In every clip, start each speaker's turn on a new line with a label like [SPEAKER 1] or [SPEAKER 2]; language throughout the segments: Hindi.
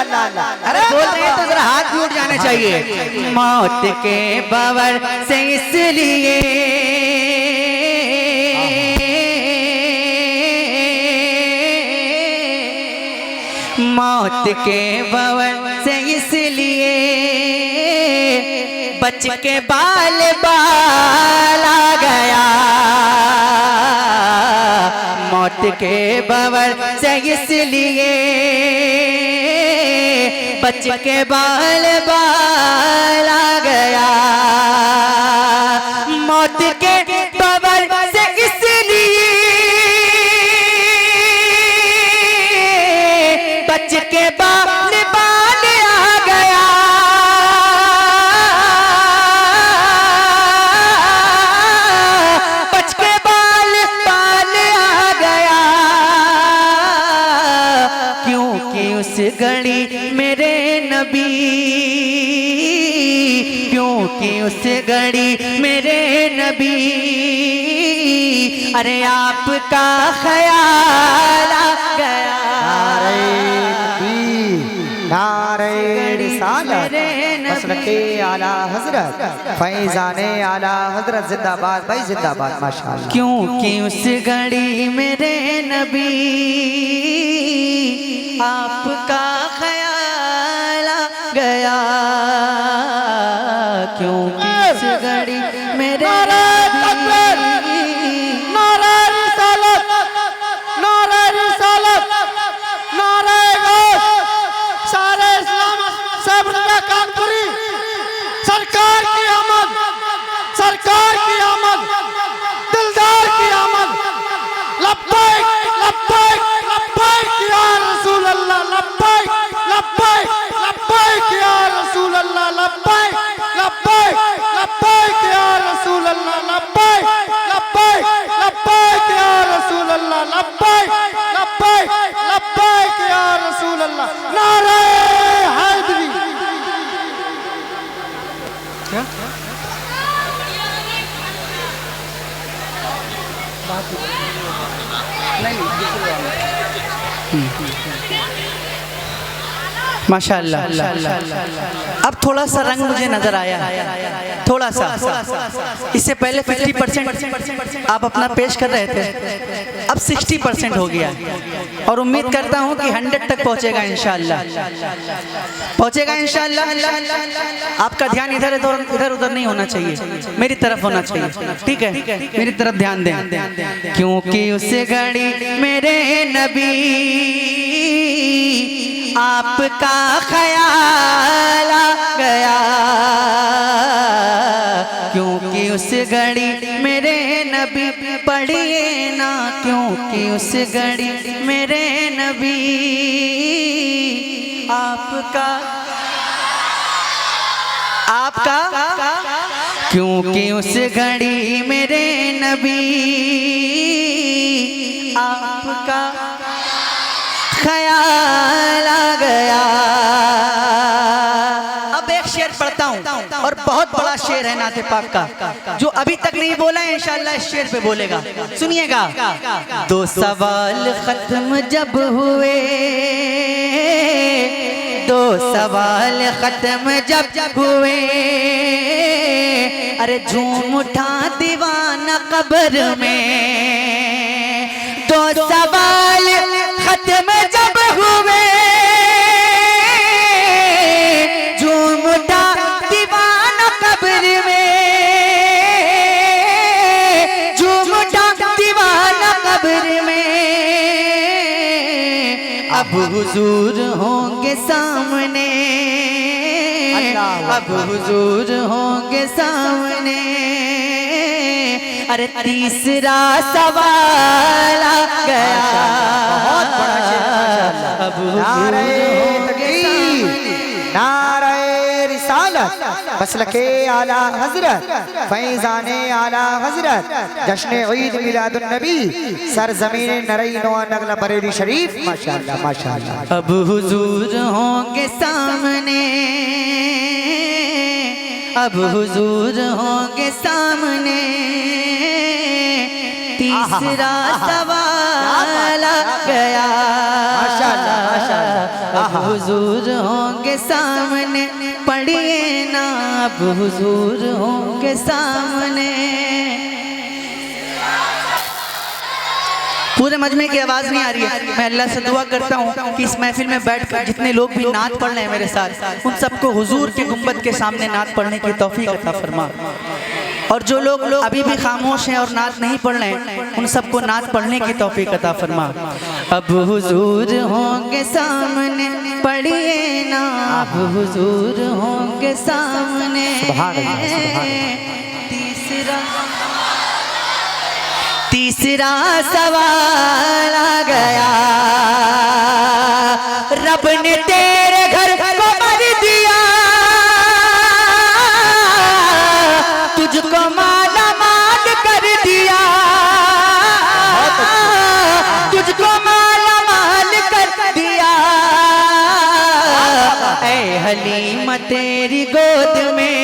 [SPEAKER 1] अरे बोल रहे हैं तो जरा हाथ भी उठ जाने चाहिए। मौत के बवर से इसलिए मौत के बवर से इसलिए बच के बाल बाल आ गया। मौत के बवर से इसलिए बच के बाल बाल आ गया। मौत के बवर से इसलिए बच के बाल बाल आ गया। बच के बाल बाल आ गया। क्योंकि उस घड़ी मेरे नबी क्योंकि उस घड़ी मेरे नबी अरे आपका ख्याल आ गया।
[SPEAKER 2] नारे रिसालत मसलके आला हजरत फैजाने आला हजरत जिंदाबाद भाई जिंदाबाद माशाअल्लाह।
[SPEAKER 1] क्योंकि उस घड़ी मेरे नबी आपका ख्याल आ गया। क्योंकि उस घड़ी मेरे
[SPEAKER 3] सरकार की आमद, दिलदार की आमद। लब्बैक लब्बैक लब्बैक या रसूल अल्लाह। लब्बैक लब्बैक लब्बैक या रसूल अल्लाह। लब्बैक लब्बैक लब्बैक या रसूल अल्लाह। लब्बैक लब्बैक लब्बैक या रसूल अल्लाह। लब्बैक लब्बैक लब्बैक या रसूल अल्लाह। नारे हैदरी। क्या
[SPEAKER 1] माशाअल्लाह। अब थोड़ा सा रंग मुझे नजर आया, थोड़ा सा। इससे पहले 50% आप अपना पेश कर रहे थे, अब 60% हो गया और उम्मीद करता हूं कि 100 तक पहुंचेगा इंशाअल्लाह। पहुंचेगा इंशाअल्लाह। आपका ध्यान इधर इधर उधर नहीं होना चाहिए, मेरी तरफ होना चाहिए। ठीक है, मेरी तरफ ध्यान दें। क्योंकि उस घड़ी मेरे नबी आपका ख्याल आ गया। क्योंकि उस घड़ी मेरे नबी पढ़िए ना। क्योंकि उस घड़ी मेरे नबी आपका क्योंकि उस घड़ी मेरे नबी आपका ख्याल आ गया। अब एक शेर पढ़ता हूँ और बहुत बड़ा शेर है नाते पाक का, जो अभी तक नहीं बोला है इंशाअल्लाह इस शेर पे बोलेगा। सुनिएगा। 2 सवाल खत्म जब हुए, 2 सवाल खत्म जब हुए, अरे झूम उठा दीवाना कब्र में। 2 सवाल खत्म जब हुए, झूम उठा दीवाना कब्र में। झूम उठा दीवाना कब्र में। अब हुजूर होंगे सामने, अब हुजूर होंगे सामने। अरे तीसरा सवाल आ गया।
[SPEAKER 2] बहुत बड़ा शेर।
[SPEAKER 1] अब
[SPEAKER 2] नारे तकबीर, नारे रिसालत मसलके आला हजरत फैजाने आला हजरत जश्न ईद मिलादुन नबी सरजमीन नरैनो नगला बरेली शरीफ। माशाअल्लाह माशाअल्लाह।
[SPEAKER 1] अब हुजूर होंगे सामने, अब हुजूर होंगे सामने। तीसरा सवाल आ गया।
[SPEAKER 2] माशाअल्लाह माशाअल्लाह।
[SPEAKER 1] अब हुजूर होंगे सामने, पढ़िए ना अब हुजूर होंगे सामने। पूरे मजमे की आवाज़ नहीं आ रही है। मैं अल्लाह से दुआ करता हूँ कि इस महफिल में बैठकर जितने लोग भी नात पढ़ रहे हैं मेरे साथ, उन सबको हुजूर के गुंबद के सामने नात पढ़ने की तौफीक अता फरमा। और जो लोग अभी भी खामोश हैं और नात नहीं पढ़ रहे हैं, उन सबको नात पढ़ने की तौफीक अता फरमा। अब हुजूर होंगे सामने, पढ़िए ना अब हुजूर होंगे सामने। तीसरा सवाल आ गया, रब ने तेरे घर को भर दिया, तुझको माला माल कर दिया, तुझको माला माल कर दिया। ऐ हलीमा तेरी गोद में,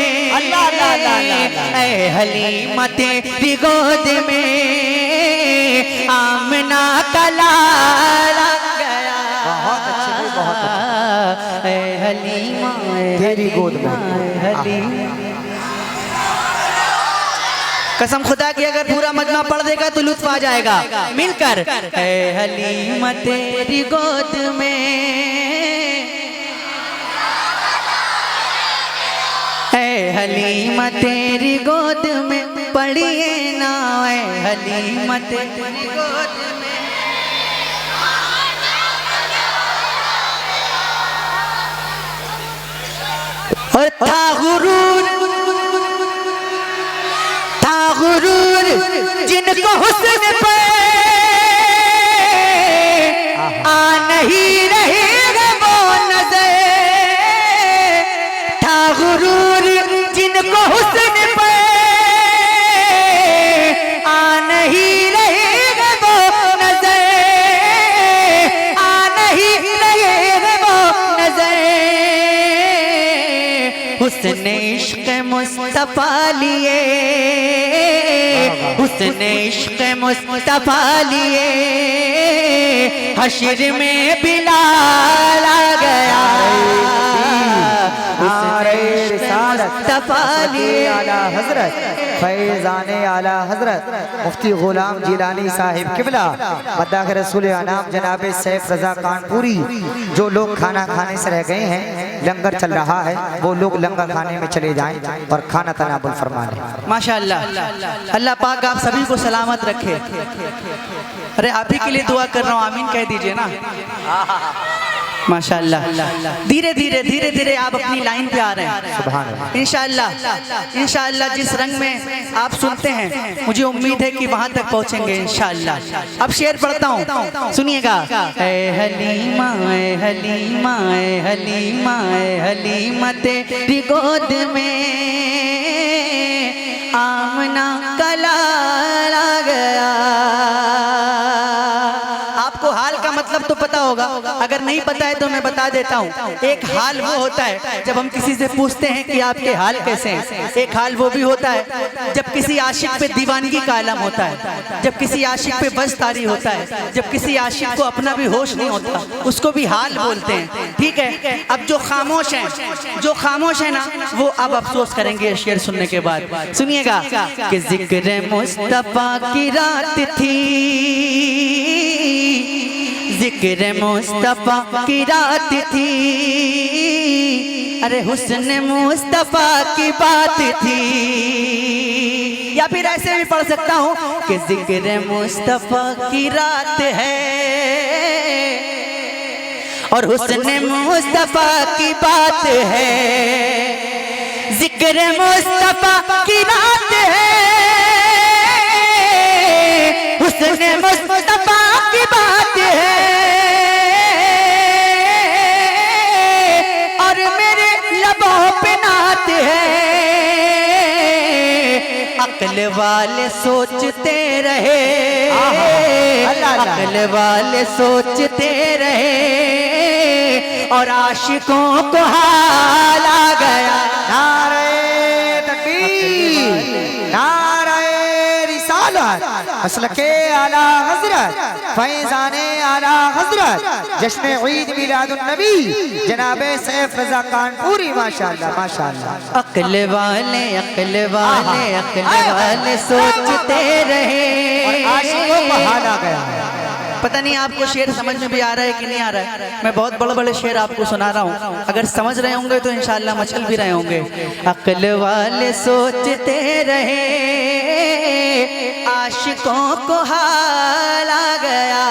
[SPEAKER 1] ऐ हलीमा तेरी गोद में आमना का लाला गया।
[SPEAKER 2] बहुत अच्छे, बहुत अच्छे।
[SPEAKER 1] ऐ हलीमा
[SPEAKER 2] तेरी गोद में
[SPEAKER 1] हलीमा। कसम खुदा की अगर पूरा मजमा पढ़ देगा तो लुत्फ आ जाएगा मिलकर। ऐ हलीमा तेरी गोद में, ऐ हलीमा तेरी गोद में, पढ़िए ना ऐ हलीमा तेरी गोद में। और था गुरूर जिनको हुस्न पे आ नहीं रहे वो नजर, था गुरूर जिनको हुस्न पे आ नहीं रहे वो नजर, आ नहीं रहे वो नजर। हुस्न इश्क मुस्तफा लिए, हुस्न इश्क मुस्तफा लिए हश्र में बिलाल आ गया।
[SPEAKER 2] आला हजरत फैज़ाने आला हजरत मुफ्ती गुलाम जिलानी साहिब किबला मद्दाह रसूल अनाम जनाब सैफ रजा कानपुरी, जो लोग खाना खाने से रह गए हैं, लंगर चल रहा है, वो लोग लंगर खाने में चले जाएं और खाना तनाबुल फरमा लें।
[SPEAKER 1] माशाअल्लाह, अल्लाह पाक आप सभी को सलामत रखे। अरे आप ही के लिए दुआ कर रहा हूँ, आमीन कह दीजिए ना। माशाअल्लाह, धीरे धीरे आप अपनी लाइन पे आ रहे हैं। इंशाअल्लाह इंशाअल्लाह जिस रंग में आप सुनते हैं, मुझे उम्मीद है कि वहां तक पहुंचेंगे इंशाअल्लाह। अब शेर पढ़ता हूँ, सुनिएगा। ऐ हलीमा ऐ हलीमा ऐ हलीमा ऐ हलीमा तेरी गोद में आमना का लाल आ गया। आपको हाल का मतलब तो पता होगा, अगर नहीं पता है तो मैं बता देता हूँ। एक हाल वो होता है जब हम किसी से पूछते हैं कि आपके हाल कैसे हैं। एक हाल वो भी होता है जब किसी आशिक पे दीवानगी का आलम होता है, जब किसी आशिक पे बस तारी होता है, जब किसी आशिक को अपना भी होश नहीं होता, उसको भी हाल बोलते हैं। ठीक है, अब जो खामोश है ना, वो अब अफसोस करेंगे शेर सुनने के बाद। सुनिएगा कि जिक्र मुस्तफा की रात थी, जिक्र मुस्तफा की रात थी, अरे हुस्न मुस्तफा की बात थी। या फिर ऐसे भी पढ़ सकता हूँ कि जिक्र मुस्तफा की रात है और हुस्न मुस्तफा की बात है। जिक्र मुस्तफा की रात है, हुस्न मुस्तफा की बात है, और मेरे लबों पे नात है। अक्ल वाले सोचते रहे, अक्ल वाले सोचते रहे, और आशिकों को हाल आ गया।
[SPEAKER 2] नारे तकबीर, नारे रिसालत, आज़ाद मसलके आला हजरत फैज़ाने आला हजरत जश्न ईद मिलादुन नबी जनाबे सैफ रजा कानपुरी माशाअल्लाह माशाअल्लाह।
[SPEAKER 1] अक्ल वाले सोचते रहे।
[SPEAKER 2] आशिकों को हाल आ गया है।
[SPEAKER 1] पता नहीं आपको शेर समझ में भी आ रहा है कि नहीं आ रहा है। मैं बहुत बड़े बड़े शेर आपको सुना रहा हूँ, अगर समझ रहे होंगे तो इंशाल्लाह मचल भी रहे होंगे। अक्ल वाले सोचते रहे, आशिकों को हाल आ गया।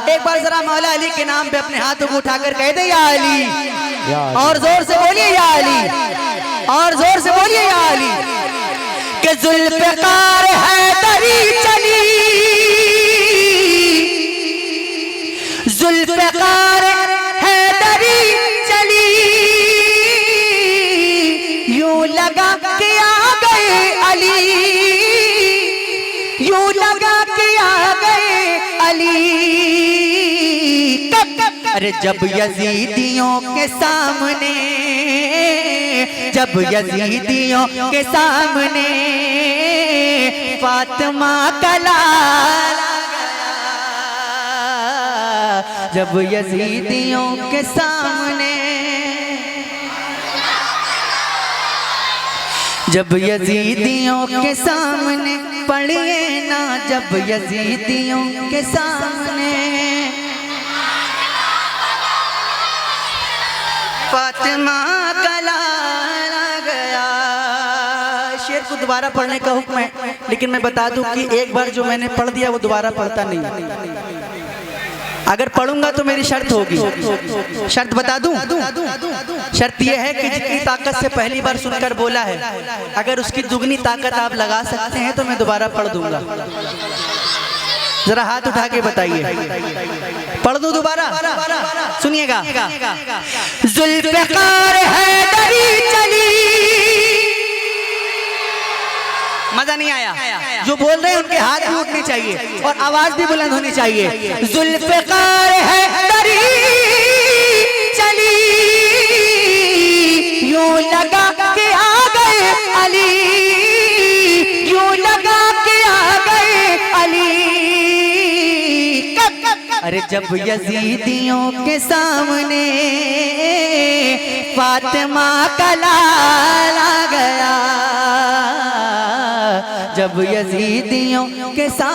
[SPEAKER 1] एक बार जरा मौला अली के नाम पे अपने हाथों को उठाकर कह दे या अली, और जोर से बोलिए या अली, और जोर से बोलिए या अली। कि जुल्फ़िकार हैदरी चली, जुल्फ़िकार हैदरी चली, यूं लगा के आ गए अली, यूं लगा के आ गए अली। अरे जब यजीदियों के सामने, जब यजीदियों के सामने फातिमा का लाल आ गया, जब यजीदियों के सामने, जब यजीदियों के सामने पढ़िए ना, जब यजीदियों के सामने फातिमा का लाल आ गया। शेर को दोबारा पढ़ने का हुक्म है, लेकिन मैं बता दूं कि एक बार जो मैंने पढ़ दिया वो दोबारा पढ़ता नहीं। अगर पढ़ूंगा तो मेरी शर्त होगी। शर्त बता दूं? शर्त यह है कि जितनी ताकत से पहली बार सुनकर बोला है, अगर उसकी दुगनी ताकत आप लगा सकते हैं तो मैं दोबारा पढ़ दूंगा। जरा हाथ उठा के बताइए, पढ़ दूं दोबारा? सुनिएगा। जुल्फ़िकार हैदरी चली, मजा नहीं आया? जो बोल रहे हैं उनके हाथ भी उठने चाहिए और आवाज भी बुलंद होनी चाहिए। जुल्फ़िकार हैदरी चली, यूं लगा के आ गए अली, यूं लगा के आ गए अली। अरे जब यजीदियों के सामने फातिमा का लाल आ गया, जब यजीदियों के सामने